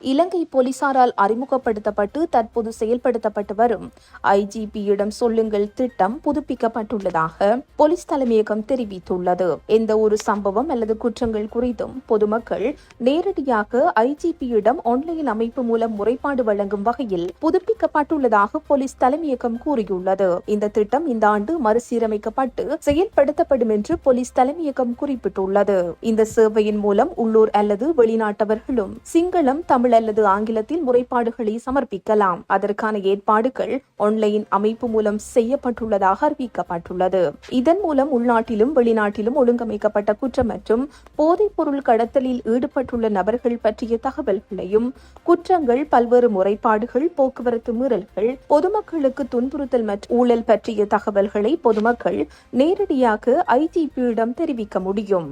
இலங்கை போலீசாரால் அறிமுகப்படுத்தப்பட்டு தற்போது செயல்படுத்தப்பட்டு வரும் ஐஜிபியிடம் சொல்லுங்கள் திட்டம் புதுப்பிக்கப்பட்டுள்ளதாக போலீஸ் தலைமையகம் தெரிவித்துள்ளது. எந்த ஒரு சம்பவம் அல்லது குற்றங்கள் குறித்தும் பொதுமக்கள் நேரடியாக ஐஜிபியிடம் ஆன்லைன் அமைப்பு மூலம் முறைப்பாடு வழங்கும் வகையில் புதுப்பிக்கப்பட்டுள்ளதாக போலீஸ் தலைமையகம் கூறியுள்ளது. இந்த திட்டம் இந்த ஆண்டு மறுசீரமைக்கப்பட்டு செயல்படுத்தப்படும் என்று போலீஸ் தலைமையகம் குறிப்பிட்டுள்ளது. இந்த சேவையின் மூலம் உள்ளூர் அல்லது வெளிநாட்டவர்களும் சிங்களம், தமிழ் அல்லது ஆங்கிலத்தில் முறைப்பாடுகளை சமர்ப்பிக்கலாம். அதற்கான ஏற்பாடுகள் ஆன்லைன் அமைப்பு மூலம் செய்யப்பட்டுள்ளதாக அறிவிக்கப்பட்டுள்ளது. இதன் மூலம் உள்நாட்டிலும் வெளிநாட்டிலும் ஒழுங்கமைக்கப்பட்ட குற்றம் மற்றும் போதைப் பொருள் கடத்தலில் ஈடுபட்டுள்ள நபர்கள் பற்றிய தகவல்களையும், குற்றங்கள், பல்வேறு முறைப்பாடுகள், போக்குவரத்து மீறல்கள், பொதுமக்களுக்கு துன்புறுத்தல் மற்றும் ஊழல் பற்றிய தகவல்களை பொதுமக்கள் நேரடியாக ஐஜிபியிடம் தெரிவிக்க முடியும்.